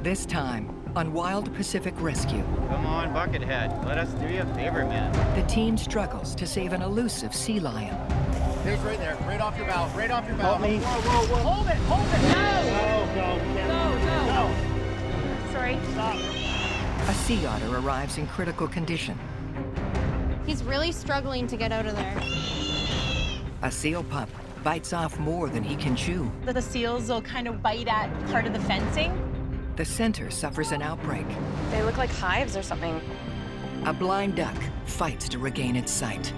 This time, on Wild Pacific Rescue, Come on, Buckethead. Let us do you a favor, man. the team struggles to save an elusive sea lion. Here's right there, right off your bow, right off your bow. Help me. Whoa, whoa, whoa. Hold it, hold it. No. Sorry. Stop. A sea otter arrives in critical condition. He's really struggling to get out of there. A seal pup bites off more than he can chew. The seals will kind of bite at part of the fencing. The center suffers an outbreak. They look like hives or something. A blind duck fights to regain its sight.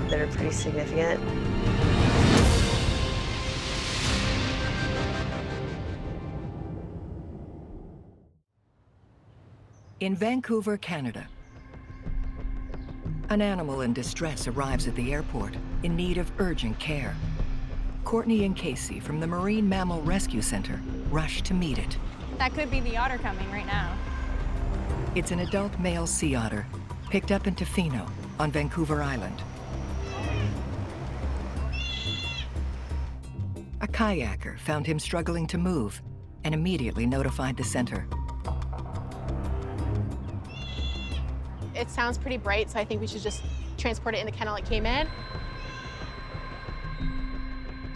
They're pretty significant. In Vancouver, Canada, an animal in distress arrives at the airport in need of urgent care. Courtney and Casey from the Marine Mammal Rescue Center rush to meet it. That could be the otter coming right now. It's an adult male sea otter picked up in Tofino on Vancouver Island. A kayaker found him struggling to move and immediately notified the center. It sounds pretty bright, so I think we should just transport it in the kennel it came in.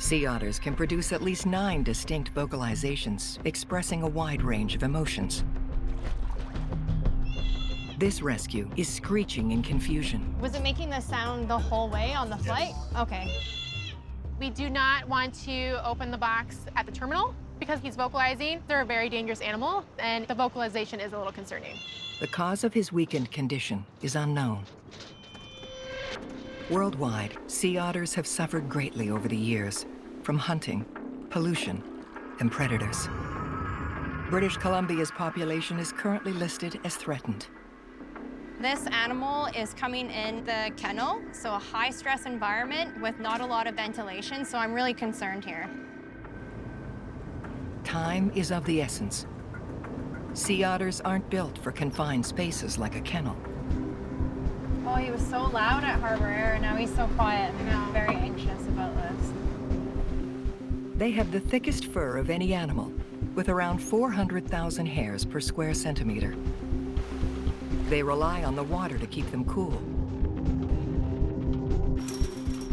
Sea otters can produce at least 9 distinct vocalizations, expressing a wide range of emotions. This rescue is screeching in confusion. Was it making the sound the whole way on the flight? Okay. We do not want to open the box at the terminal because he's vocalizing. They're a very dangerous animal, and the vocalization is a little concerning. The cause of his weakened condition is unknown. Worldwide, sea otters have suffered greatly over the years from hunting, pollution, and predators. British Columbia's population is currently listed as threatened. This animal is coming in the kennel, so a high-stress environment with not a lot of ventilation, so I'm really concerned here. Time is of the essence. Sea otters aren't built for confined spaces like a kennel. Oh, he was so loud at Harbor Air, and now he's so quiet. I'm very anxious about this. They have the thickest fur of any animal, with around 400,000 hairs per square centimeter. They rely on the water to keep them cool.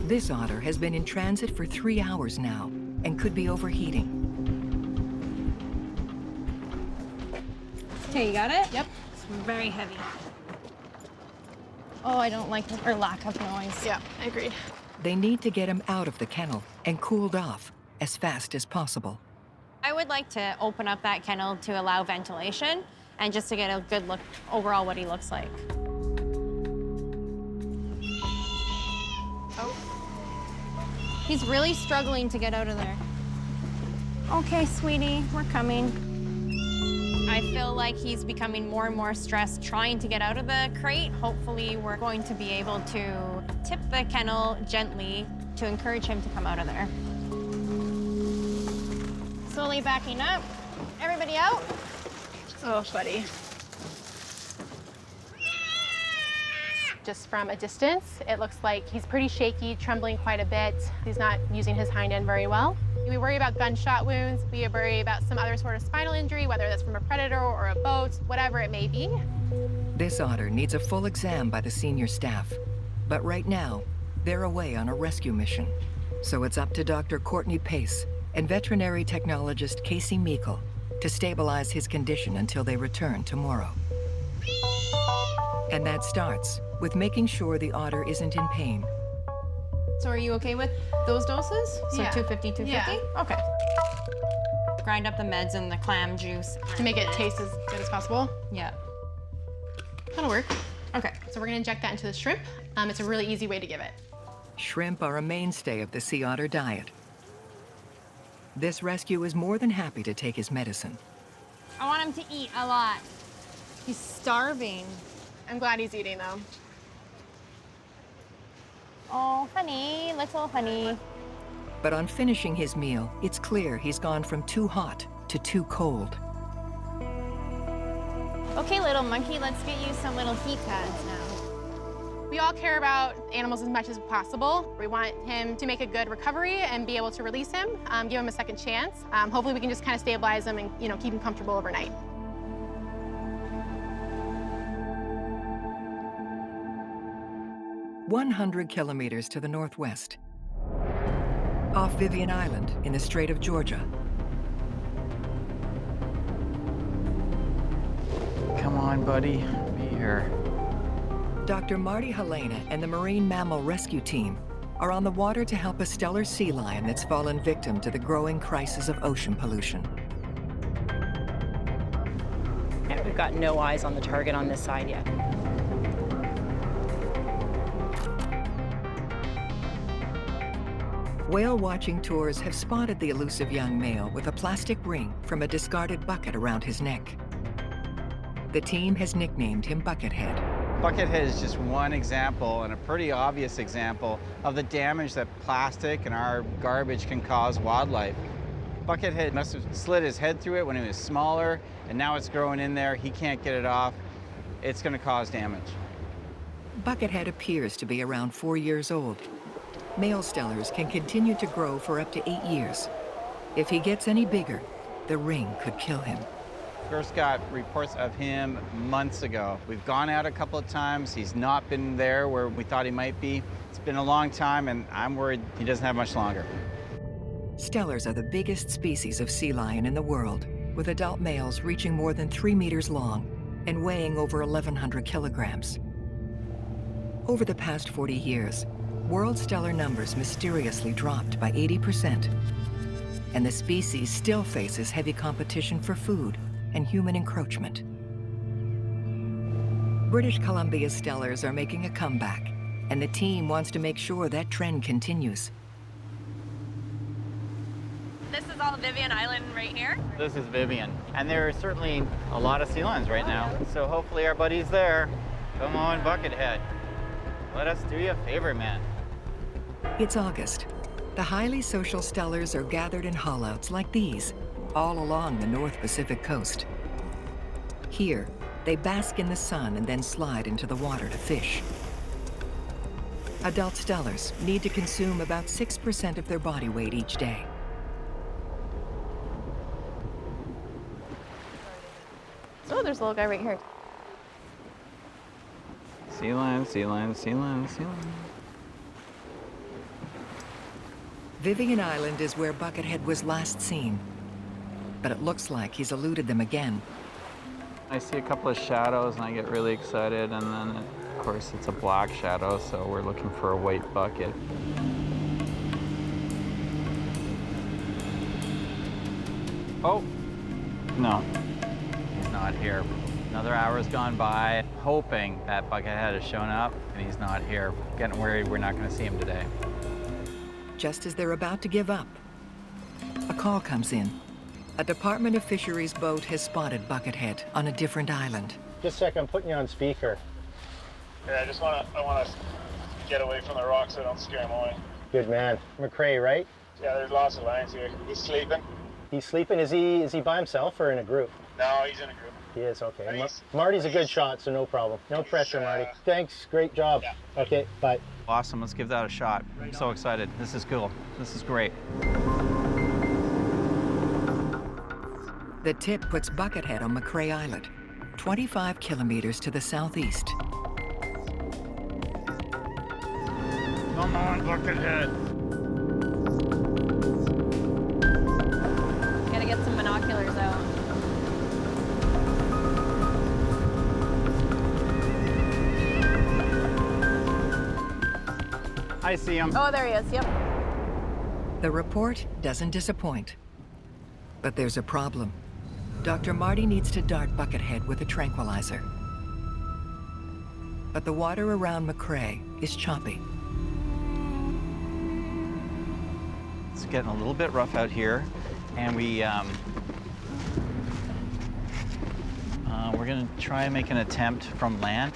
This otter has been in transit for 3 hours now and could be overheating. Okay, you got it? Yep. It's very heavy. Oh, I don't like or lack of noise. Yeah, I agreed. They need to get him out of the kennel and cooled off as fast as possible. I would like to open up that kennel to allow ventilation and just to get a good look overall what he looks like. Oh. He's really struggling to get out of there. Okay, sweetie, we're coming. I feel like he's becoming more and more stressed trying to get out of the crate. Hopefully, we're going to be able to tip the kennel gently to encourage him to come out of there. Slowly backing up. Everybody out. Oh, buddy. Just from a distance, it looks like he's pretty shaky, trembling quite a bit. He's not using his hind end very well. We worry about gunshot wounds. We worry about some other sort of spinal injury, whether that's from a predator or a boat, whatever it may be. This otter needs a full exam by the senior staff. But right now, they're away on a rescue mission. So it's up to Dr. Courtney Pace and veterinary technologist Casey Meikle to stabilize his condition until they return tomorrow. And that starts with making sure the otter isn't in pain. So are you okay with those doses? So Yeah. 250, 250? Yeah. Okay. Grind up the meds and the clam juice. To make it taste as good as possible. Yeah. That'll work. Okay. So we're gonna inject that into the shrimp. It's a really easy way to give it. Shrimp are a mainstay of the sea otter diet. This rescue is more than happy to take his medicine. I want him to eat a lot. He's starving. I'm glad he's eating, though. Oh, honey, little honey. But on finishing his meal, it's clear he's gone from too hot to too cold. Okay, little monkey, let's get you some little heat pads now. We all care about animals as much as possible. We want him to make a good recovery and be able to release him, give him a second chance. Hopefully we can just kind of stabilize him and keep him comfortable overnight. "100 kilometers to the northwest, off Vivian Island in the Strait of Georgia. Come on, buddy. Be here. Dr. Marty Helena and the Marine Mammal Rescue Team are on the water to help a stellar sea lion that's fallen victim to the growing crisis of ocean pollution. Yeah, we've got no eyes on the target on this side yet. Whale watching tours have spotted the elusive young male with a plastic ring from a discarded bucket around his neck. The team has nicknamed him Buckethead. Buckethead is just one example, and a pretty obvious example, of the damage that plastic and our garbage can cause wildlife. Buckethead must have slid his head through it when he was smaller, and now it's growing in there. He can't get it off. It's going to cause damage. Buckethead appears to be around 4 years old. Male stellars can continue to grow for up to 8 years. If he gets any bigger, the ring could kill him. First got reports of him months ago. We've gone out a couple of times. He's not been there where we thought he might be. It's been a long time, and I'm worried he doesn't have much longer. Stellars are the biggest species of sea lion in the world, with adult males reaching more than 3 meters long and weighing over 1,100 kilograms. Over the past 40 years, world stellar numbers mysteriously dropped by 80%, and the species still faces heavy competition for food and human encroachment. British Columbia's stellars are making a comeback, and the team wants to make sure that trend continues. This is all Vivian Island right here. This is Vivian, and there are certainly a lot of sea lions right now, so hopefully our buddy's there. Come on, Buckethead. Let us do you a favor, man. It's August. The highly social stellars are gathered in haulouts like these, all along the North Pacific coast. Here, they bask in the sun and then slide into the water to fish. Adult stellars need to consume about 6% of their body weight each day. Oh, there's a little guy right here. Sea lion, sea lion, sea lion, sea lion. Vivian Island is where Buckethead was last seen, but it looks like he's eluded them again. I see a couple of shadows and I get really excited, and then of course it's a black shadow, so we're looking for a white bucket. Oh, no, he's not here. Another hour's gone by, hoping that Buckethead has shown up, and he's not here. Getting worried we're not going to see him today. Just as they're about to give up, a call comes in. A Department of Fisheries boat has spotted Buckethead on a different island. Just a sec, I'm putting you on speaker. Yeah, I want to get away from the rocks so I don't scare him away. Good man. McCrae, right? Yeah, there's lots of lions here. He's sleeping. He's sleeping. Is he by himself or in a group? No, he's in a group. He is, okay. And Marty's a good shot, so no problem. No pressure, Marty. Thanks, great job. Yeah. Okay, bye. Awesome, let's give that a shot. I'm so excited. This is cool. This is great. The tip puts Buckethead on McCrae Island, 25 kilometers to the southeast. Come on, Buckethead. Gotta get some binoculars out. I see him. Oh, there he is, yep. The report doesn't disappoint. But there's a problem. Dr. Marty needs to dart Buckethead with a tranquilizer. But the water around McCrae is choppy. It's getting a little bit rough out here, and we're gonna try and make an attempt from land.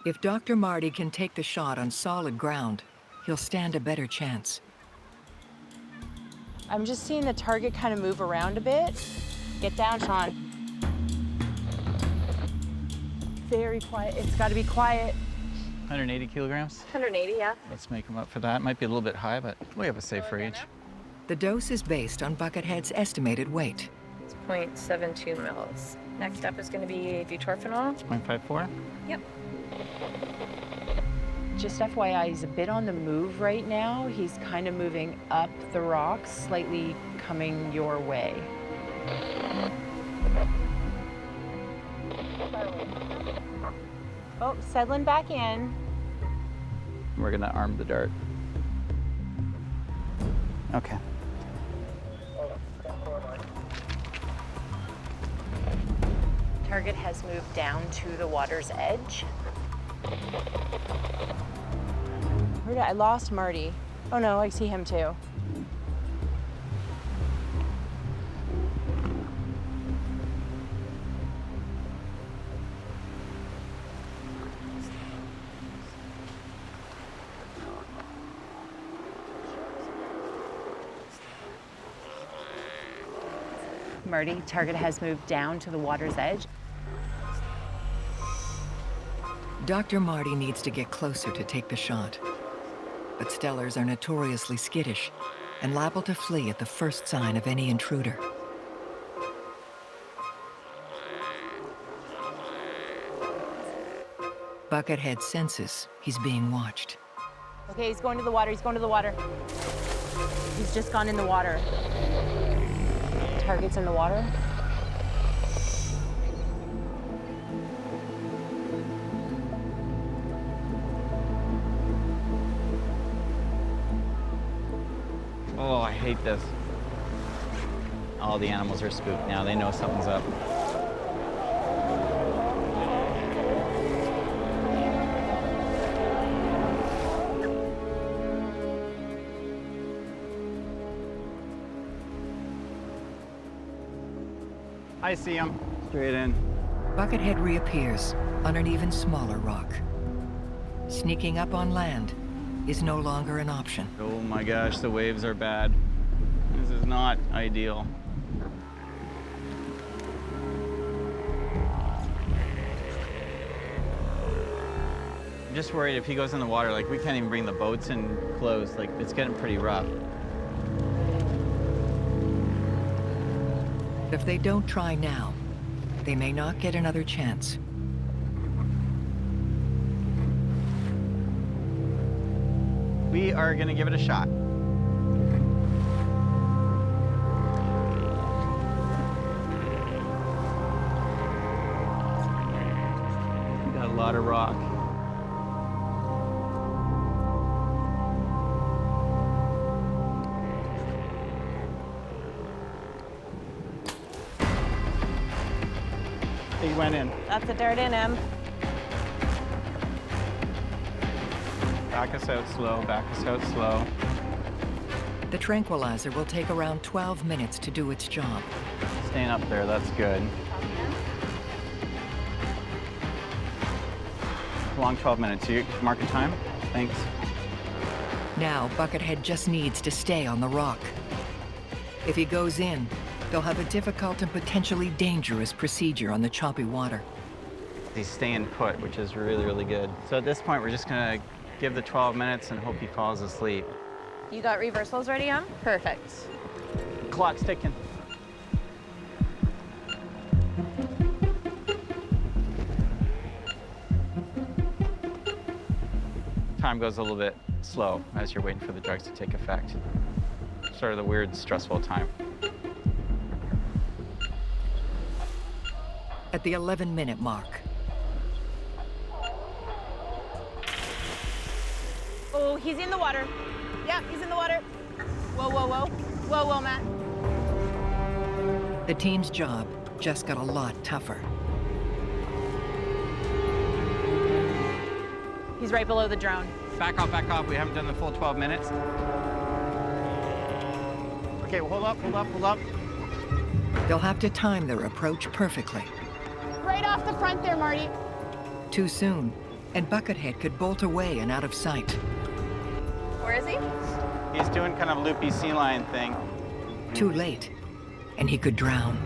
If Dr. Marty can take the shot on solid ground, he'll stand a better chance. I'm just seeing the target kind of move around a bit. Get down, Sean. Very quiet. It's got to be quiet. 180 kilograms. 180, yeah. Let's make him up for that. Might be a little bit high, but we have a safe range. The dose is based on Buckethead's estimated weight. It's 0.72 mils. Next up is going to be butorphanol. 0.54. Yep. Just FYI, he's a bit on the move right now. He's kind of moving up the rocks, slightly coming your way. Oh, settling back in. We're gonna arm the dart. Okay. Target has moved down to the water's edge. Where did I lost Marty? Oh no, I see him too. Marty, target has moved down to the water's edge. Dr. Marty needs to get closer to take the shot. But stellars are notoriously skittish and liable to flee at the first sign of any intruder. Buckethead senses he's being watched. Okay, he's going to the water, he's going to the water. He's just gone in the water. Target's in the water. Oh, I hate this. All the animals are spooked now. They know something's up. I see him. Straight in. Buckethead reappears on an even smaller rock. Sneaking up on land is no longer an option. Oh my gosh, the waves are bad. This is not ideal. I'm just worried if he goes in the water, like we can't even bring the boats in close, like it's getting pretty rough. If they don't try now, they may not get another chance. We are gonna give it a shot. We got a lot of rock. He went in. That's a dart in him. Back us out slow, back us out slow. The tranquilizer will take around 12 minutes to do its job. Staying up there, that's good. Long 12 minutes. You mark a time? Thanks. Now, Buckethead just needs to stay on the rock. If he goes in, they'll have a difficult and potentially dangerous procedure on the choppy water. He's staying put, which is really, really good. So at this point, we're just gonna give the 12 minutes and hope he falls asleep. You got reversals ready, Perfect. Clock's ticking. Time goes a little bit slow as you're waiting for the drugs to take effect. Sort of the weird, stressful time. At the 11-minute mark, Oh, he's in the water. Yeah, he's in the water. Whoa, whoa, whoa. Whoa, whoa, Matt. the team's job just got a lot tougher. He's right below the drone. Back off, back off. We haven't done the full 12 minutes. Okay, well, hold up, hold up, hold up. They'll have to time their approach perfectly. Right off the front there, Marty. Too soon, and Buckethead could bolt away and out of sight. Where is he? He's doing kind of loopy sea lion thing. Too late, and he could drown.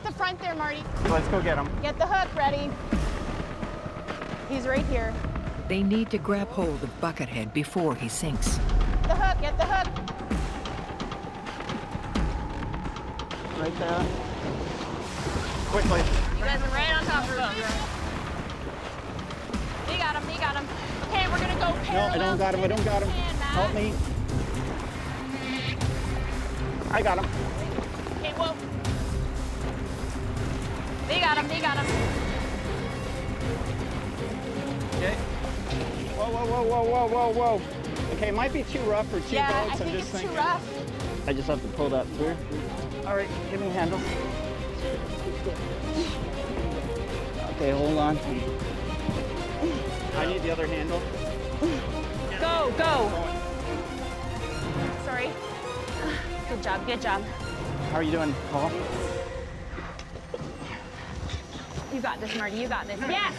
off the front there, Marty. Let's go get him. Get the hook ready. He's right here. They need to grab hold of Buckethead before he sinks. The hook, get the hook. Right there. Quickly. You guys are right on top of him. He got him, he got him. Okay, we're gonna go parallel. No, I don't got him, I don't got him. Help me. I got him. Okay, whoa. They got him, they got him. Okay. Whoa, whoa, whoa, whoa, whoa, whoa, whoa. Okay, it might be too rough for two Yeah, boats. I think I'm just it's thinking. too rough. I just have to pull that through. All right, give me handles. Okay, hold on. I need the other handle. Go, go. Sorry. Good job, good job. How are you doing, Paul? You got this, Marty, you got this. Yes!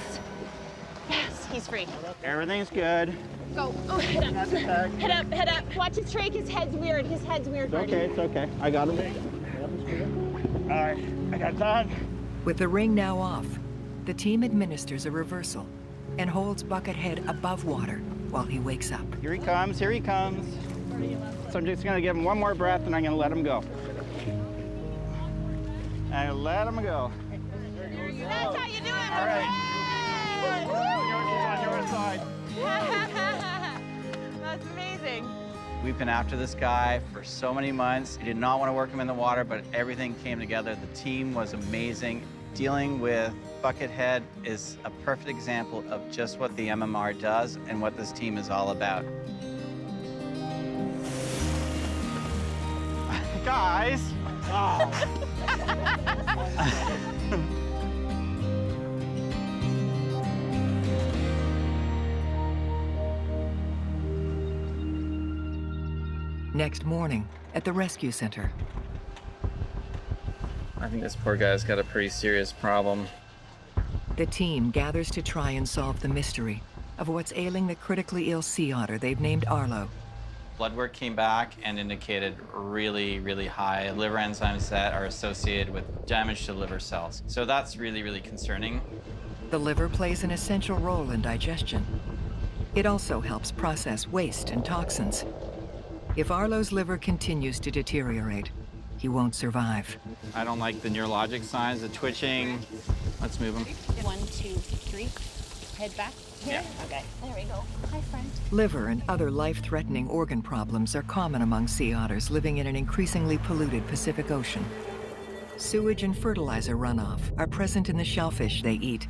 Yes, he's free. Everything's good. Go. Oh, head up. Head up, head up. Watch his trach, his head's weird. His head's weird, Marty. It's okay. I got him. All right, I got that. With the ring now off, the team administers a reversal and holds Buckethead above water while he wakes up. Here he comes, here he comes. So I'm just gonna give him one more breath and I'm gonna let him go. And let him go. That's how you do it. All right. He's on your side. That's amazing. We've been after this guy for so many months. We did not want to work him in the water, but everything came together. The team was amazing. Dealing with Buckethead is a perfect example of just what the MMR does and what this team is all about. Guys! Oh. Next morning, at the rescue center, I think this poor guy's got a pretty serious problem. the team gathers to try and solve the mystery of what's ailing the critically ill sea otter they've named Arlo. Blood work came back and indicated really, really high liver enzymes that are associated with damage to liver cells. So that's really, really concerning. The liver plays an essential role in digestion. It also helps process waste and toxins. If Arlo's liver continues to deteriorate, he won't survive. I don't like the neurologic signs, the twitching. Let's move him. 1, 2, 3. Head back. Here? Yeah. Okay, there we go. Hi, friend. Liver and other life-threatening organ problems are common among sea otters living in an increasingly polluted Pacific Ocean. Sewage and fertilizer runoff are present in the shellfish they eat.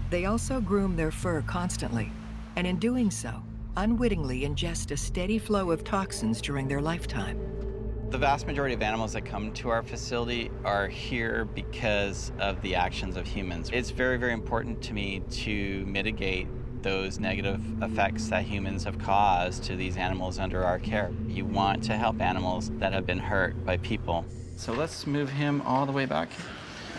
They also groom their fur constantly, and in doing so, unwittingly ingest a steady flow of toxins during their lifetime. The vast majority of animals that come to our facility are here because of the actions of humans. It's very, very important to me to mitigate those negative effects that humans have caused to these animals under our care. You want to help animals that have been hurt by people. So let's move him all the way back.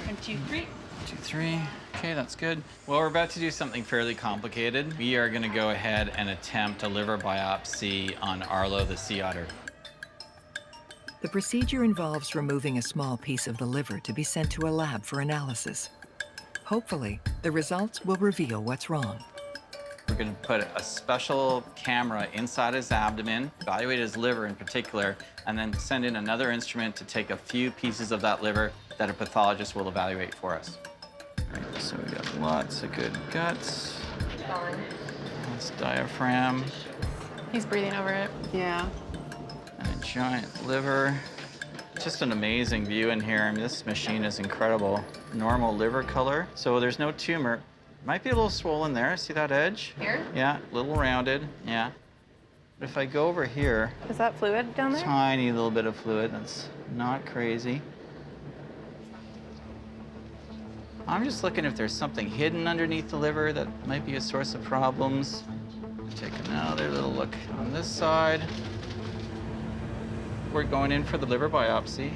1, 2, 3. 2, 3. Okay, that's good. Well, we're about to do something fairly complicated. We are going to go ahead and attempt a liver biopsy on Arlo the sea otter. The procedure involves removing a small piece of the liver to be sent to a lab for analysis. Hopefully, the results will reveal what's wrong. We're going to put a special camera inside his abdomen, evaluate his liver in particular, and then send in another instrument to take a few pieces of that liver that a pathologist will evaluate for us. All right, so we got lots of good guts. That's diaphragm. He's breathing over it. Yeah. And a giant liver. Just an amazing view in here. I mean, this machine is incredible. Normal liver color, so there's no tumor. Might be a little swollen there. See that edge? Here? Yeah, a little rounded, yeah. But if I go over here, Is that fluid down there? tiny little bit of fluid, that's not crazy. I'm just looking if there's something hidden underneath the liver that might be a source of problems. Take another little look on this side. We're going in for the liver biopsy.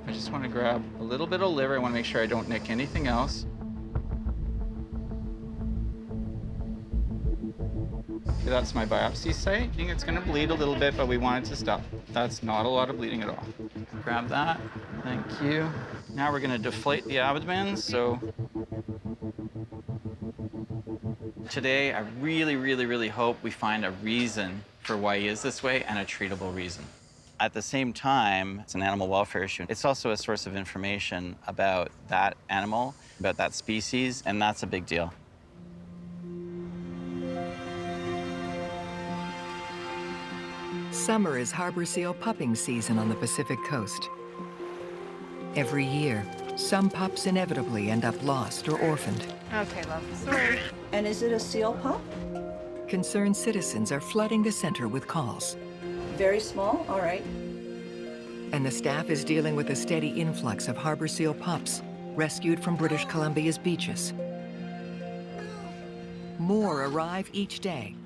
I just want to grab a little bit of liver. I want to make sure I don't nick anything else. Okay, that's my biopsy site. I think it's going to bleed a little bit, but we want it to stop. That's not a lot of bleeding at all. Grab that. Thank you. Now we're gonna deflate the abdomen, so. Today, I really, really, really hope we find a reason for why he is this way and a treatable reason. At the same time, it's an animal welfare issue. It's also a source of information about that animal, about that species, and that's a big deal. Summer is harbor seal pupping season on the Pacific coast. Every year, some pups inevitably end up lost or orphaned. Okay, love. Sorry. And is it a seal pup? Concerned citizens are flooding the center with calls. Very small? All right. And the staff is dealing with a steady influx of harbor seal pups rescued from British Columbia's beaches. More arrive each day,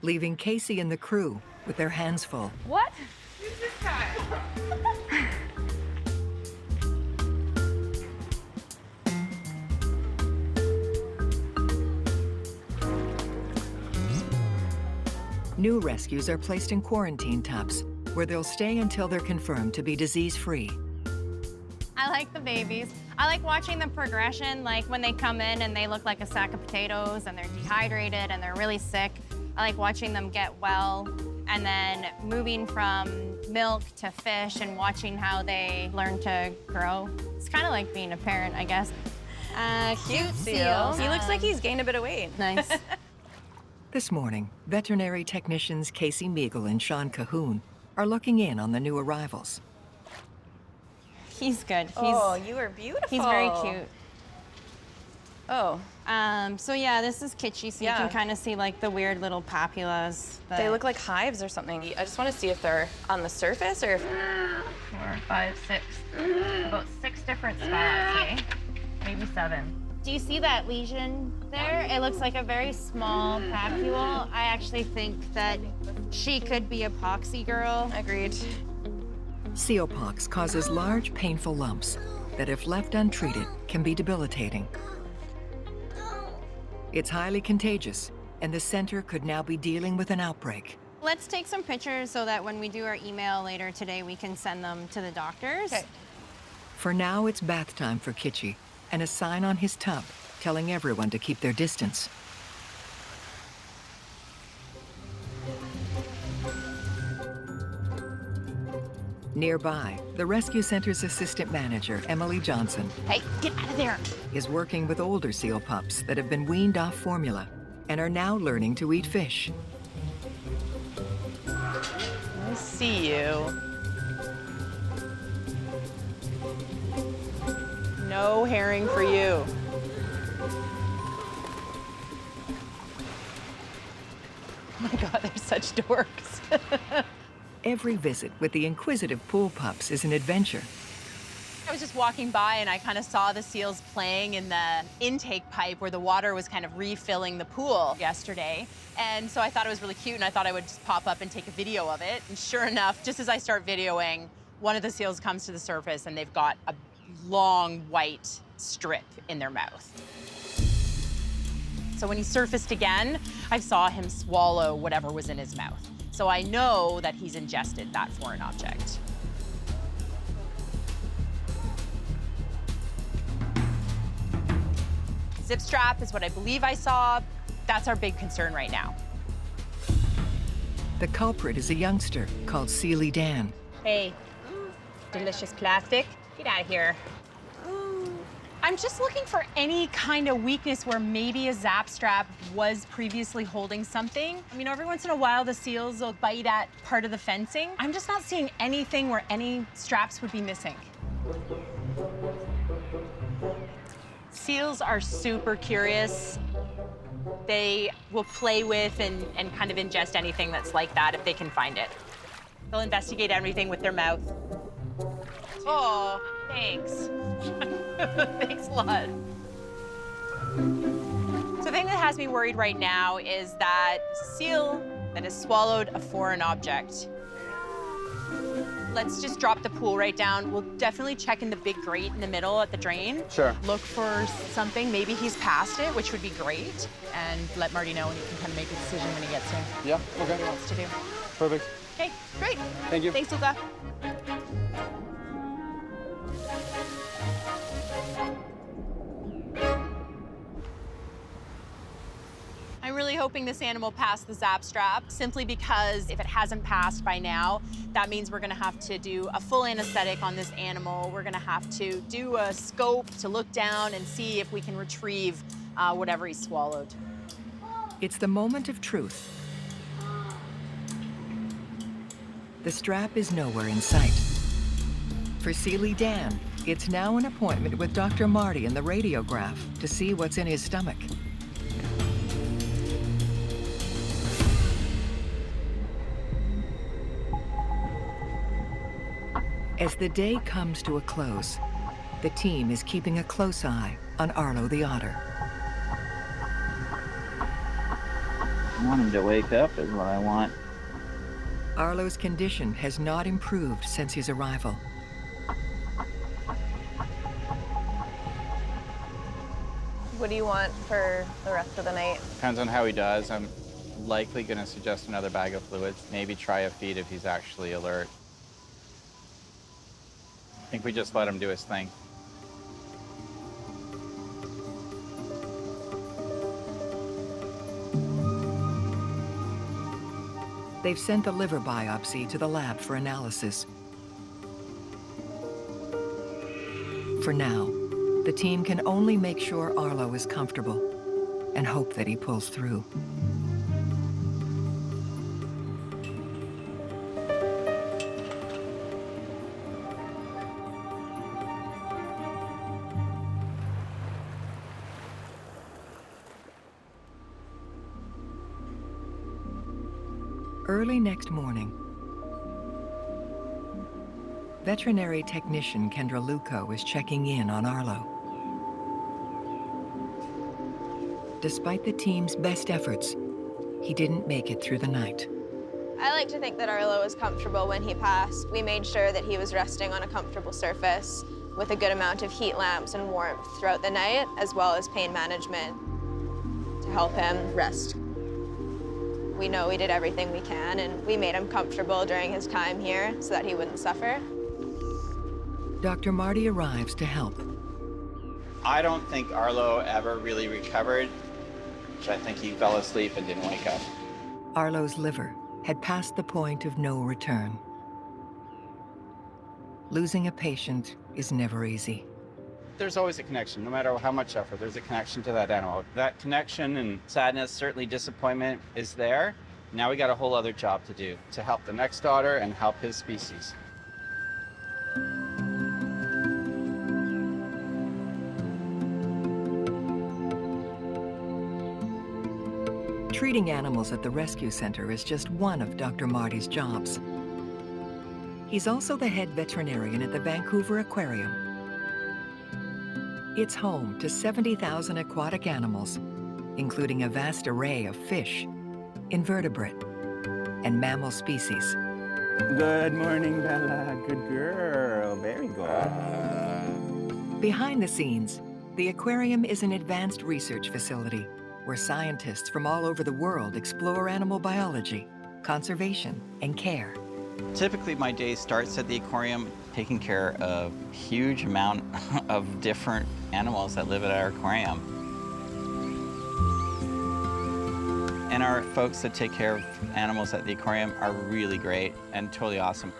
leaving Casey and the crew with their hands full. What? New rescues are placed in quarantine tubs, where they'll stay until they're confirmed to be disease-free. I like the babies. I like watching the progression, like when they come in and they look like a sack of potatoes and they're dehydrated and they're really sick. I like watching them get well and then moving from milk to fish and watching how they learn to grow. It's kind of like being a parent, I guess. Cute seal. He looks like he's gained a bit of weight. Nice. This morning, veterinary technicians Casey Meagle and Sean Cahoon are looking in on the new arrivals. He's good. Oh, you are beautiful. He's very cute. Oh. So yeah, this is Kitschy, so you can kind of see like the weird little papulas. They look like hives or something. I just want to see if they're on the surface or if... 4, 5, 6. About 6 different spots, eh? Maybe 7. Do you see that lesion there? It looks like a very small papule. I actually think that she could be a poxy girl. Agreed. Seal pox causes large, painful lumps that, if left untreated, can be debilitating. It's highly contagious, and the center could now be dealing with an outbreak. Let's take some pictures so that when we do our email later today, we can send them to the doctors. Okay. For now, it's bath time for Kitschy, and a sign on his tub telling everyone to keep their distance. Nearby, the rescue center's assistant manager, Emily Johnson, Hey, get out of there. is working with older seal pups that have been weaned off formula and are now learning to eat fish. I see you. No herring for you. Oh my God, they're such dorks. Every visit with the inquisitive pool pups is an adventure. I was just walking by and I kind of saw the seals playing in the intake pipe where the water was kind of refilling the pool yesterday. And so I thought it was really cute and I thought I would just pop up and take a video of it. And sure enough, just as I start videoing, one of the seals comes to the surface and they've got a long white strip in their mouth. So when he surfaced again, I saw him swallow whatever was in his mouth. So I know that he's ingested that foreign object. Zip strap is what I believe I saw. That's our big concern right now. The culprit is a youngster called Sealy Dan. Hey, delicious plastic. Get out of here. I'm just looking for any kind of weakness where maybe a zap strap was previously holding something. I mean, every once in a while, the seals will bite at part of the fencing. I'm just not seeing anything where any straps would be missing. Seals are super curious. They will play with and kind of ingest anything that's like that if they can find it. They'll investigate everything with their mouth. Oh, thanks. Thanks a lot. So the thing that has me worried right now is that seal that has swallowed a foreign object. Let's just drop the pool right down. We'll definitely check in the big grate in the middle at the drain. Sure. Look for something. Maybe he's past it, which would be great. And let Marty know and he can kind of make a decision when he gets here. Yeah, What he wants to do. perfect. Okay, great. Thank you. Thanks, Luca. really hoping this animal passed the zap strap, simply because if it hasn't passed by now, that means we're gonna have to do a full anesthetic on this animal. We're gonna have to do a scope to look down and see if we can retrieve whatever he swallowed. It's the moment of truth. The strap is nowhere in sight. For Sealy Dan, it's now an appointment with Dr. Marty and the radiograph to see what's in his stomach. As the day comes to a close, the team is keeping a close eye on Arlo the otter. I want him to wake up is what I want. Arlo's condition has not improved since his arrival. What do you want for the rest of the night? Depends on how he does. I'm likely going to suggest another bag of fluids, maybe try a feed if he's actually alert. I think we just let him do his thing. They've sent the liver biopsy to the lab for analysis. For now, the team can only make sure Arlo is comfortable and hope that he pulls through. Early next morning, veterinary technician Kendra Luco is checking in on Arlo. Despite the team's best efforts, he didn't make it through the night. I like to think that Arlo was comfortable when he passed. We made sure that he was resting on a comfortable surface with a good amount of heat lamps and warmth throughout the night, as well as pain management to help him rest. We know we did everything we can, and we made him comfortable during his time here so that he wouldn't suffer. Dr. Marty arrives to help. I don't think Arlo ever really recovered. I think he fell asleep and didn't wake up. Arlo's liver had passed the point of no return. Losing a patient is never easy. There's always a connection, no matter how much effort, there's a connection to that animal. That connection and sadness, certainly disappointment, is there. Now we got a whole other job to do to help the next otter and help his species. Treating animals at the rescue center is just one of Dr. Marty's jobs. He's also the head veterinarian at the Vancouver Aquarium. It's home to 70,000 aquatic animals, including a vast array of fish, invertebrate, and mammal species. Good morning, Bella. Good girl. Very good. Behind the scenes, the aquarium is an advanced research facility where scientists from all over the world explore animal biology, conservation, and care. Typically, my day starts at the aquarium, taking care of a huge amount of different animals that live at our aquarium. And our folks that take care of animals at the aquarium are really great and totally awesome.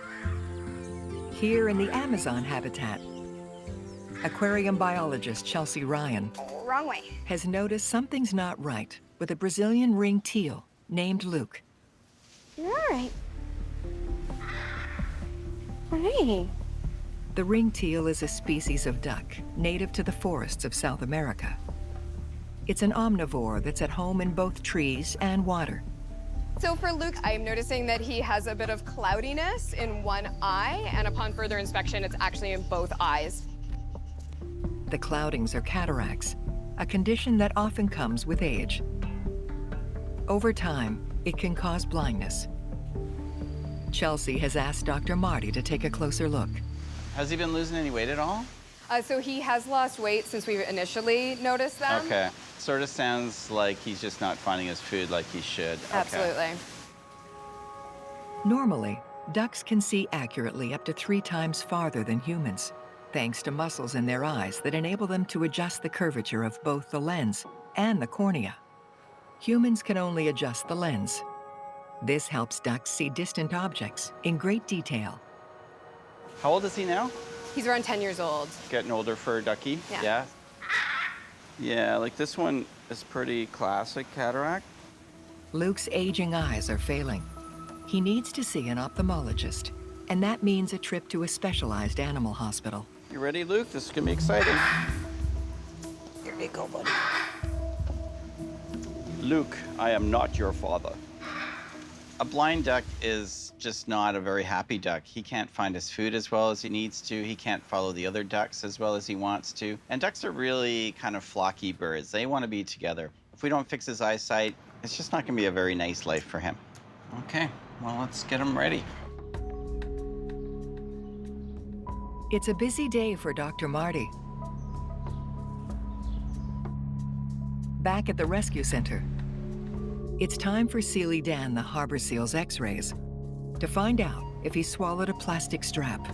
Here in the Amazon habitat, aquarium biologist Chelsea Ryan Wrong way. has noticed something's not right with a Brazilian ringed teal named Luke. You're all right. Hey. The ringed teal is a species of duck native to the forests of South America. It's an omnivore that's at home in both trees and water. So for Luke, I'm noticing that he has a bit of cloudiness in one eye, and upon further inspection, it's actually in both eyes. The cloudings are cataracts, a condition that often comes with age. Over time, it can cause blindness. Chelsea has asked Dr. Marty to take a closer look. Has he been losing any weight at all? So he has lost weight since we initially noticed them. Okay. Sort of sounds like he's just not finding his food like he should. Absolutely. Okay. Normally, ducks can see accurately up to 3 times farther than humans, thanks to muscles in their eyes that enable them to adjust the curvature of both the lens and the cornea. Humans can only adjust the lens. This helps ducks see distant objects in great detail. How old is he now? He's around 10 years old. Getting older for a ducky. Yeah. Yeah, like this one is pretty classic cataract. Luke's aging eyes are failing. He needs to see an ophthalmologist, and that means a trip to a specialized animal hospital. You ready, Luke? This is gonna be exciting. Here you go, buddy. Luke, I am not your father. A blind duck is just not a very happy duck. He can't find his food as well as he needs to. He can't follow the other ducks as well as he wants to. And ducks are really kind of flocky birds. They want to be together. If we don't fix his eyesight, it's just not going to be a very nice life for him. Okay, well, let's get him ready. It's a busy day for Dr. Marty. Back at the rescue center, it's time for Sealy Dan, the harbor seal's x-rays, to find out if he swallowed a plastic strap.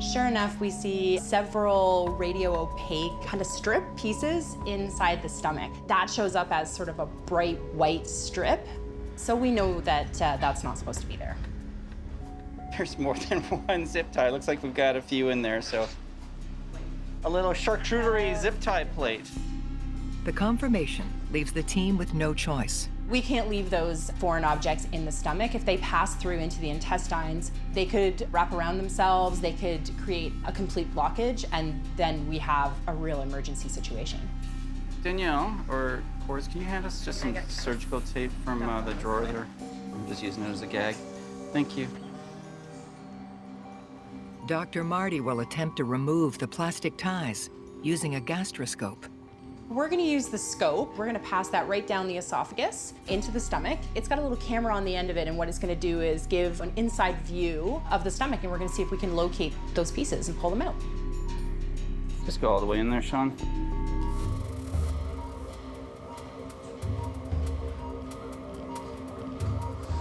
Sure enough, we see several radio-opaque kind of strip pieces inside the stomach. That shows up as sort of a bright white strip. So we know that that's not supposed to be there. There's more than one zip tie. Looks like we've got a few in there, so. A little charcuterie zip tie plate. The confirmation leaves the team with no choice. We can't leave those foreign objects in the stomach. If they pass through into the intestines, they could wrap around themselves, they could create a complete blockage, and then we have a real emergency situation. Danielle, or Cors, can you hand us just some surgical tape from the drawer there? I'm just using it as a gag. Thank you. Dr. Marty will attempt to remove the plastic ties using a gastroscope. We're gonna use the scope. We're gonna pass that right down the esophagus into the stomach. It's got a little camera on the end of it, and what it's gonna do is give an inside view of the stomach, and we're gonna see if we can locate those pieces and pull them out. Just go all the way in there, Sean.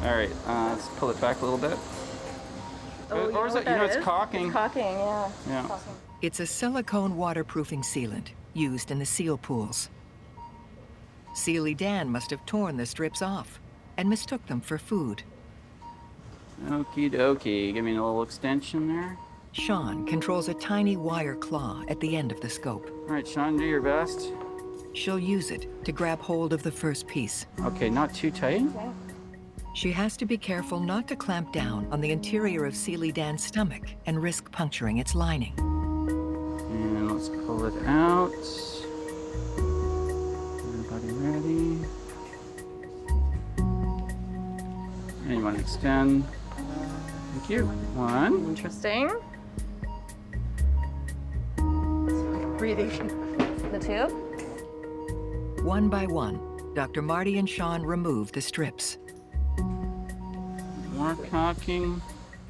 All right, let's pull it back a little bit. Oh, or is it, it's caulking. It's caulking, yeah. Yeah. It's a silicone waterproofing sealant used in the seal pools. Sealy Dan must have torn the strips off and mistook them for food. Okie dokie. Give me a little extension there. Sean controls a tiny wire claw at the end of the scope. All right, Sean, do your best. She'll use it to grab hold of the first piece. Okay, not too tight. Okay. She has to be careful not to clamp down on the interior of Sealy Dan's stomach and risk puncturing its lining. And let's pull it out. Everybody ready? And you want to extend. Thank you. One. Interesting. Breathing. The tube. One by one, Dr. Marty and Sean remove the strips. More caulking.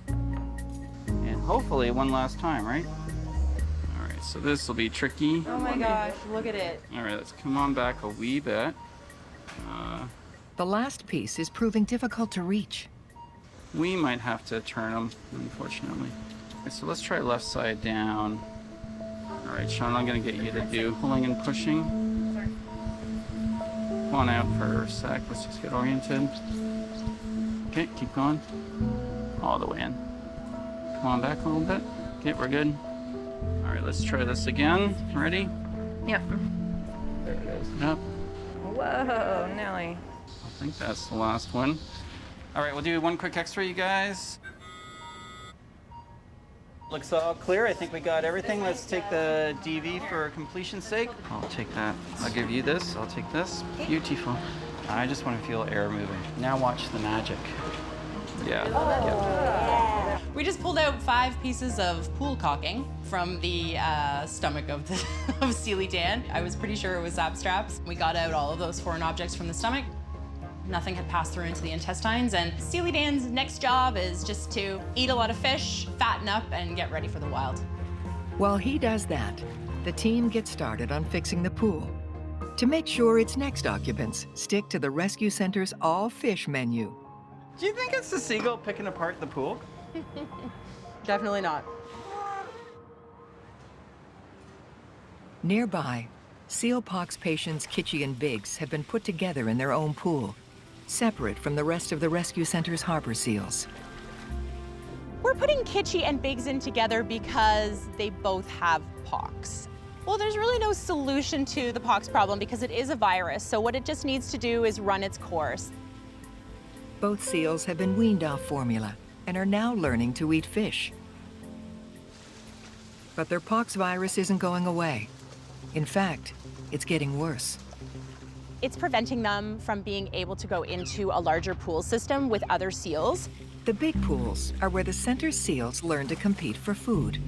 And hopefully one last time, right? All right, so this will be tricky. Oh my gosh, look at it. All right, let's come on back a wee bit. The last piece is proving difficult to reach. We might have to turn them, unfortunately. Okay, so let's try left side down. All right, Sean, I'm gonna get you to do pulling and pushing. Come on out for a sec, let's just get oriented. Okay, keep going. All the way in. Come on back a little bit. Okay, we're good. All right, let's try this again. Ready? Yep. There it is. Yep. Whoa, Nelly. I think that's the last one. All right, we'll do one quick x-ray, you guys. Looks all clear. I think we got everything. Let's take the DV for completion's sake. I'll take that. I'll give you this. I'll take this. Beautiful. I just want to feel air moving. Now watch the magic. Yeah. Yep. We just pulled out 5 pieces of pool caulking from the stomach of Sealy Dan. I was pretty sure it was zap straps. We got out all of those foreign objects from the stomach. Nothing had passed through into the intestines, and Sealy Dan's next job is just to eat a lot of fish, fatten up, and get ready for the wild. While he does that, the team gets started on fixing the pool to make sure its next occupants stick to the rescue center's all-fish menu. Do you think it's the seagull picking apart the pool? Definitely not. Nearby, seal pox patients Kitschy and Biggs have been put together in their own pool, separate from the rest of the rescue center's harbor seals. We're putting Kitschy and Biggs in together because they both have pox. Well, there's really no solution to the pox problem because it is a virus, so what it just needs to do is run its course. Both seals have been weaned off formula and are now learning to eat fish. But their pox virus isn't going away. In fact, it's getting worse. It's preventing them from being able to go into a larger pool system with other seals. The big pools are where the center seals learn to compete for food.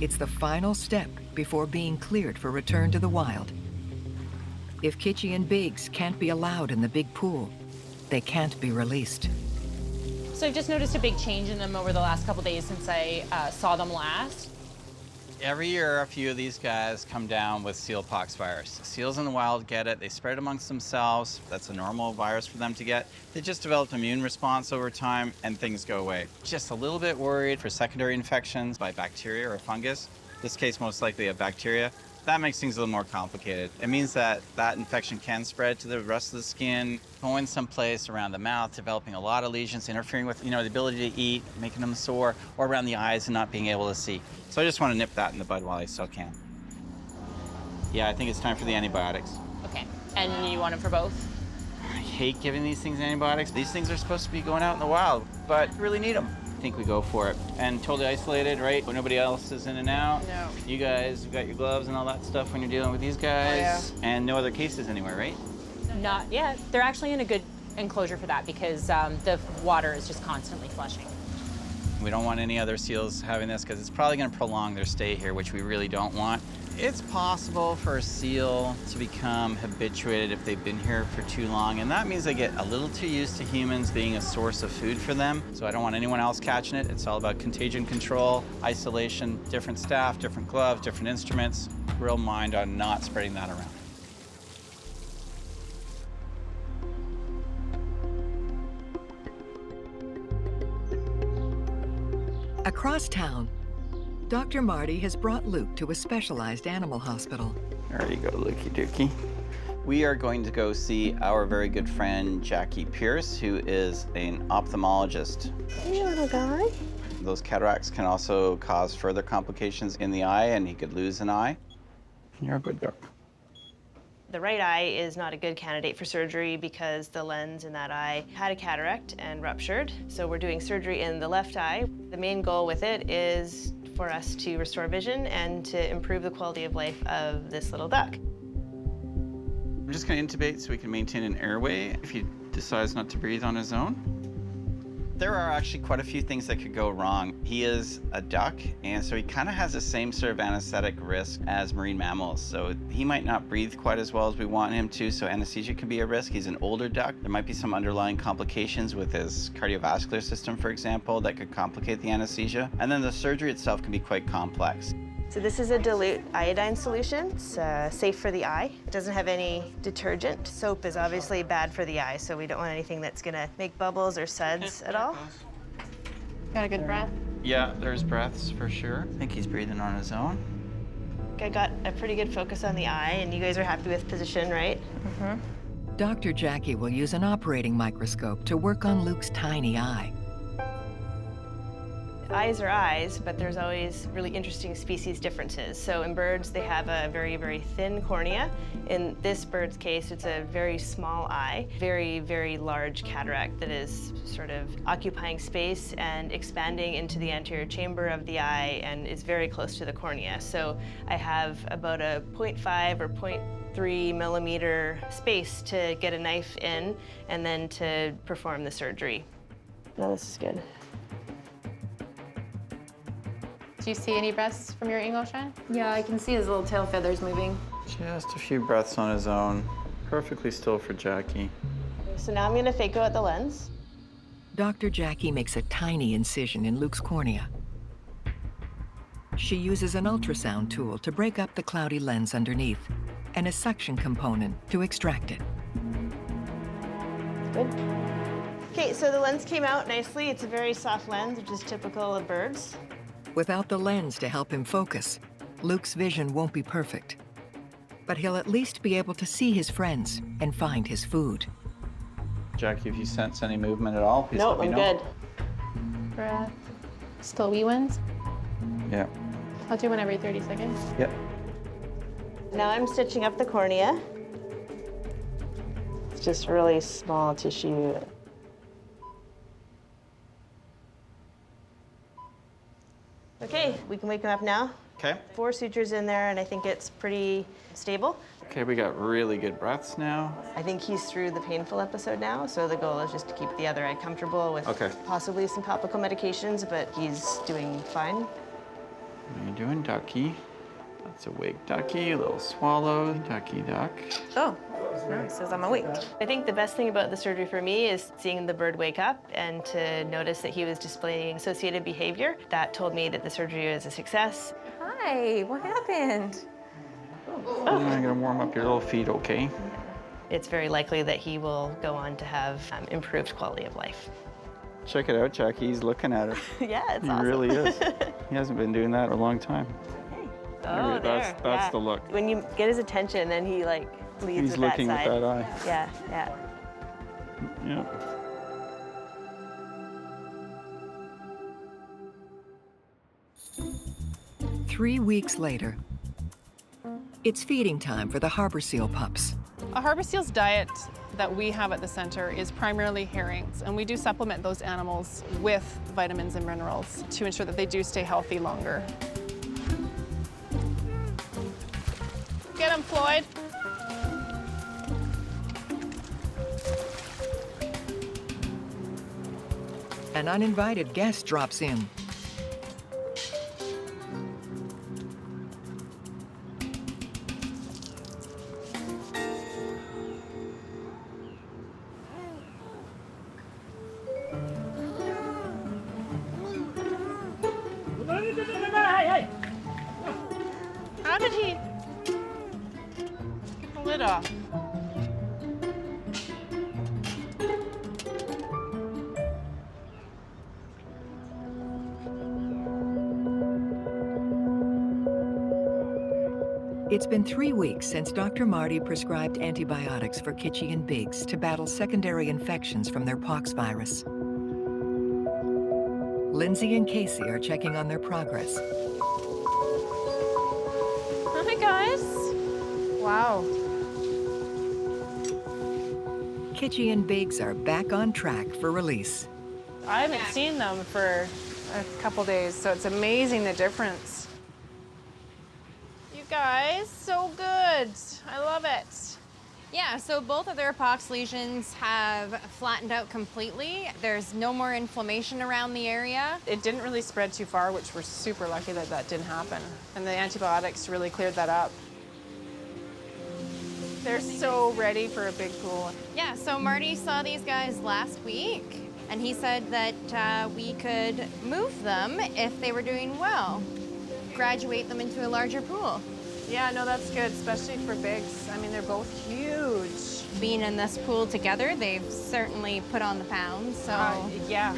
It's the final step before being cleared for return to the wild. If Kitschy and Biggs can't be allowed in the big pool, they can't be released. So I've just noticed a big change in them over the last couple days since I saw them last. Every year, a few of these guys come down with seal pox virus. Seals in the wild get it. They spread it amongst themselves. That's a normal virus for them to get. They just developed an immune response over time, and things go away. Just a little bit worried for secondary infections by bacteria or fungus. In this case, most likely a bacteria. That makes things a little more complicated. It means that that infection can spread to the rest of the skin, going someplace around the mouth, developing a lot of lesions, interfering with, the ability to eat, making them sore, or around the eyes and not being able to see. So I just want to nip that in the bud while I still can. Yeah, I think it's time for the antibiotics. Okay, and you want them for both? I hate giving these things antibiotics. These things are supposed to be going out in the wild, but really need them. I think we go for it. And totally isolated, right? When nobody else is in and out. No. You guys have got your gloves and all that stuff when you're dealing with these guys. Oh, yeah. And no other cases anywhere, right? Not yet. They're actually in a good enclosure for that because the water is just constantly flushing. We don't want any other seals having this because it's probably going to prolong their stay here, which we really don't want. It's possible for a seal to become habituated if they've been here for too long, and that means they get a little too used to humans being a source of food for them. So I don't want anyone else catching it. It's all about contagion control, isolation, different staff, different gloves, different instruments. Real mind on not spreading that around. Across town, Dr. Marty has brought Luke to a specialized animal hospital. There you go, Lukey Dookie. We are going to go see our very good friend, Jackie Pierce, who is an ophthalmologist. Hey, little guy. Those cataracts can also cause further complications in the eye, and he could lose an eye. You're a good dog. The right eye is not a good candidate for surgery because the lens in that eye had a cataract and ruptured. So we're doing surgery in the left eye. The main goal with it is for us to restore vision and to improve the quality of life of this little duck. I'm just going to intubate so we can maintain an airway if he decides not to breathe on his own. There are actually quite a few things that could go wrong. He is a duck, and so he kind of has the same sort of anesthetic risk as marine mammals. So he might not breathe quite as well as we want him to, so anesthesia could be a risk. He's an older duck. There might be some underlying complications with his cardiovascular system, for example, that could complicate the anesthesia. And then the surgery itself can be quite complex. So this is a dilute iodine solution. It's safe for the eye. It doesn't have any detergent. Soap is obviously bad for the eye, so we don't want anything that's gonna make bubbles or suds at all. Got a good breath? Yeah, there's breaths for sure. I think he's breathing on his own. I got a pretty good focus on the eye, and you guys are happy with position, right? Mm-hmm. Dr. Jackie will use an operating microscope to work on Luke's tiny eye. Eyes are eyes, but there's always really interesting species differences. So in birds, they have a very, very thin cornea. In this bird's case, it's a very small eye, very, very large cataract that is sort of occupying space and expanding into the anterior chamber of the eye and is very close to the cornea. So I have about a 0.5 or 0.3 millimeter space to get a knife in and then to perform the surgery. No, this is good. Do you see any breaths from your angle, Sean? Yeah, I can see his little tail feathers moving. Just a few breaths on his own. Perfectly still for Jackie. So now I'm gonna phaco out the lens. Dr. Jackie makes a tiny incision in Luke's cornea. She uses an ultrasound tool to break up the cloudy lens underneath and a suction component to extract it. Good. Okay, so the lens came out nicely. It's a very soft lens, which is typical of birds. Without the lens to help him focus, Luke's vision won't be perfect. but he'll at least be able to see his friends and find his food. Jackie, if you sense any movement at all, please Nope, let me I'm know. good. Breath. Still wee ones. Yeah. I'll do one every 30 seconds. Yep. Now I'm stitching up the cornea. It's just really small tissue. Okay, we can wake him up now. Okay. 4 sutures in there, and I think it's pretty stable. Okay, we got really good breaths now. I think he's through the painful episode now, so the goal is just to keep the other eye comfortable with possibly some topical medications, but he's doing fine. What are you doing, ducky? That's awake ducky, a little swallow, ducky duck. Oh, no, it says I'm awake. I think the best thing about the surgery for me is seeing the bird wake up and to notice that he was displaying associated behavior. That told me that the surgery was a success. Hi, what happened? I'm gonna warm up your little feet, okay? It's very likely that he will go on to have improved quality of life. Check it out, Jackie. He's looking at it. Yeah, it's he awesome. He really is. He hasn't been doing that in a long time. Oh, that's yeah. the look. When you get his attention, then he like leads He's with that looking side. with that eye. Yeah, yeah. Yep. 3 weeks later, it's feeding time for the harbor seal pups. A harbor seal's diet that we have at the center is primarily herrings, and we do supplement those animals with vitamins and minerals to ensure that they do stay healthy longer. Get him, Floyd. An uninvited guest drops in. How did he get the lid off? It's been 3 weeks since Dr. Marty prescribed antibiotics for Kitchy and Biggs to battle secondary infections from their pox virus. Lindsay and Casey are checking on their progress. Hi, guys. Wow. Kitchy and Biggs are back on track for release. I haven't seen them for a couple days, so it's amazing the difference. You guys, so good. I love it. Yeah, so both of their pox lesions have flattened out completely. There's no more inflammation around the area. It didn't really spread too far, which we're super lucky that that didn't happen. And the antibiotics really cleared that up. They're so ready for a big pool. Yeah, so Marty saw these guys last week, and he said that we could move them if they were doing well, graduate them into a larger pool. Yeah, no, that's good, especially for Biggs. I mean, they're both huge. Being in this pool together, they've certainly put on the pounds, so. Yeah,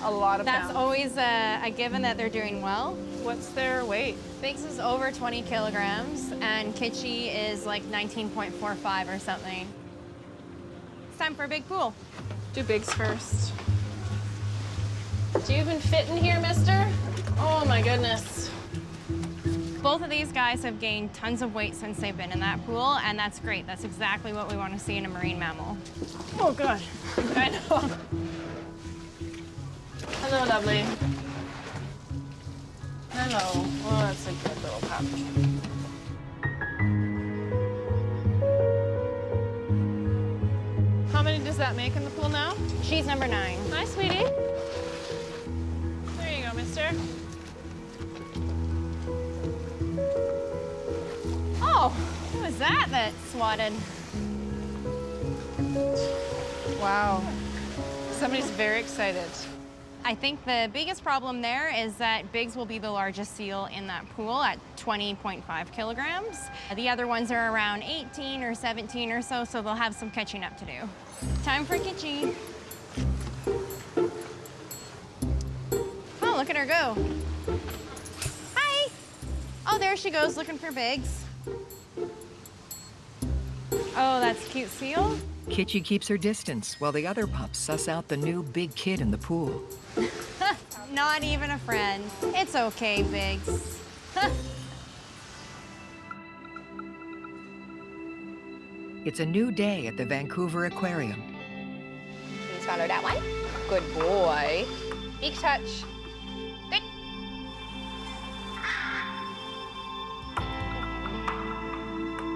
a lot of That's pounds. always a given that they're doing well. What's their weight? Biggs is over 20 kilograms, and Kitchy is like 19.45 or something. It's time for a big pool. Do Biggs first. Do you even fit in here, mister? Oh my goodness. Both of these guys have gained tons of weight since they've been in that pool, and that's great. That's exactly what we want to see in a marine mammal. Oh, God. I know. Hello, lovely. Hello. Oh, that's a good little pup. How many does that make in the pool now? She's number 9. Hi, sweetie. There you go, mister. Oh, who was that swatted? Wow. Somebody's very excited. I think the biggest problem there is that Biggs will be the largest seal in that pool at 20.5 kilograms. The other ones are around 18 or 17 or so, so they'll have some catching up to do. Time for Kitchy. Oh, look at her go. Hi. Oh, there she goes looking for Biggs. Oh, that's a cute seal. Kitchi keeps her distance while the other pups suss out the new big kid in the pool. Not even a friend. It's okay, Biggs. It's a new day at the Vancouver Aquarium. Can you swallow that one? Good boy. Big touch. Good.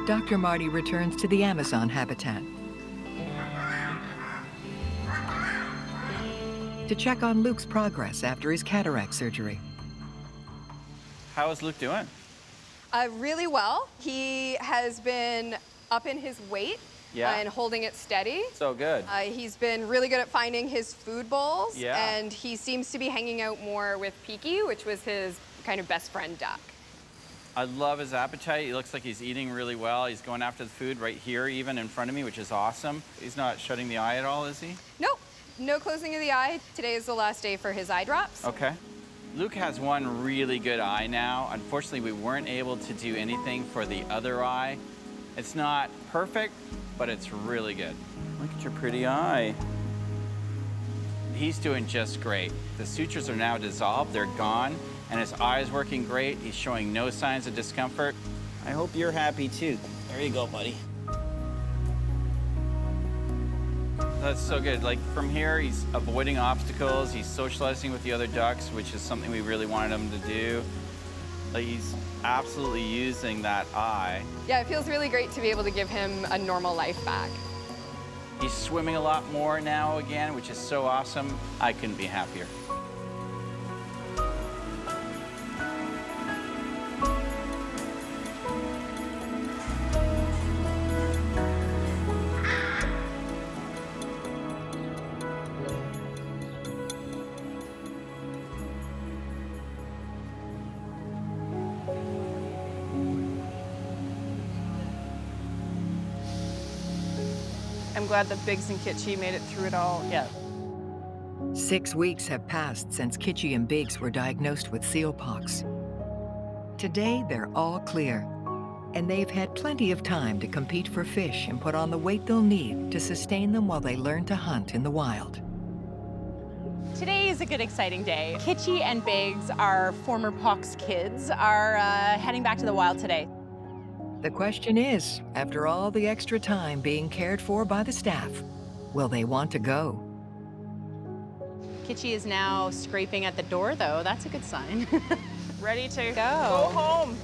Dr. Marty returns to the Amazon habitat to check on Luke's progress after his cataract surgery. How is Luke doing? Really well. He has been up in his weight and holding it steady. So good. He's been really good at finding his food bowls, Yeah. and he seems to be hanging out more with Peaky, which was his kind of best friend duck. I love his appetite. He looks like he's eating really well. He's going after the food right here, even in front of me, which is awesome. He's not shutting the eye at all, is he? Nope, no closing of the eye. Today is the last day for his eye drops. Okay. Luke has one really good eye now. Unfortunately, we weren't able to do anything for the other eye. It's not perfect, but it's really good. Look at your pretty eye. He's doing just great. The sutures are now dissolved, they're gone, and his eye is working great. He's showing no signs of discomfort. I hope you're happy too. There you go, buddy. That's so good. Like from here, he's avoiding obstacles. He's socializing with the other ducks, which is something we really wanted him to do. Like he's absolutely using that eye. Yeah, it feels really great to be able to give him a normal life back. He's swimming a lot more now again, which is so awesome. I couldn't be happier. I'm glad that Biggs and Kitchi made it through it all. Yeah. 6 weeks have passed since Kitchi and Biggs were diagnosed with seal pox. Today, they're all clear, and they've had plenty of time to compete for fish and put on the weight they'll need to sustain them while they learn to hunt in the wild. Today is a good, exciting day. Kitchi and Biggs, our former pox kids, are heading back to the wild today. The question is, after all the extra time being cared for by the staff, will they want to go? Kitchi is now scraping at the door, though. That's a good sign. Ready to Go. go home.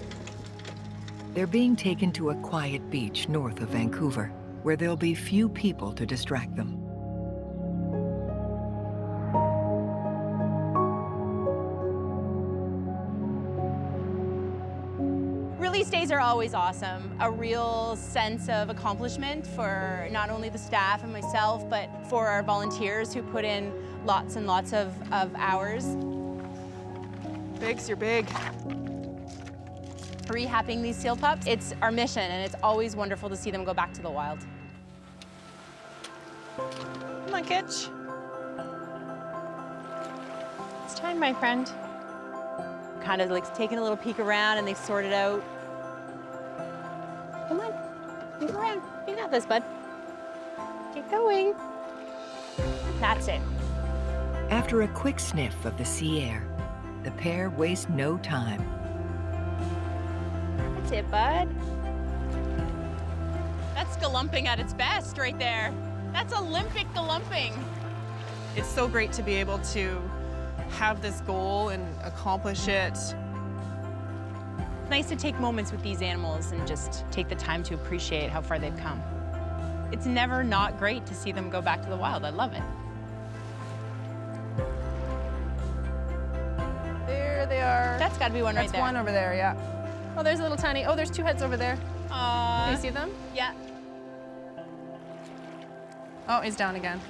They're being taken to a quiet beach north of Vancouver, where there'll be few people to distract them. Release days are always awesome. A real sense of accomplishment for not only the staff and myself, but for our volunteers who put in lots and lots of hours. Biggs, you're big. Rehabbing these seal pups, it's our mission, and it's always wonderful to see them go back to the wild. Come on, Kitch. It's time, my friend. Kind of like taking a little peek around, and they sort it out. Come on, move around. You got this, bud. Keep going. That's it. After a quick sniff of the sea air, the pair waste no time. That's it, bud. That's galumping at its best right there. That's Olympic galumping. It's so great to be able to have this goal and accomplish it. It's nice to take moments with these animals and just take the time to appreciate how far they've come. It's never not great to see them go back to the wild. I love it. There they are. That's got to be one right there. That's one over there, yeah. Oh, there's a little tiny. Oh, there's two heads over there. Aww. Do you see them? Yeah. Oh, he's down again.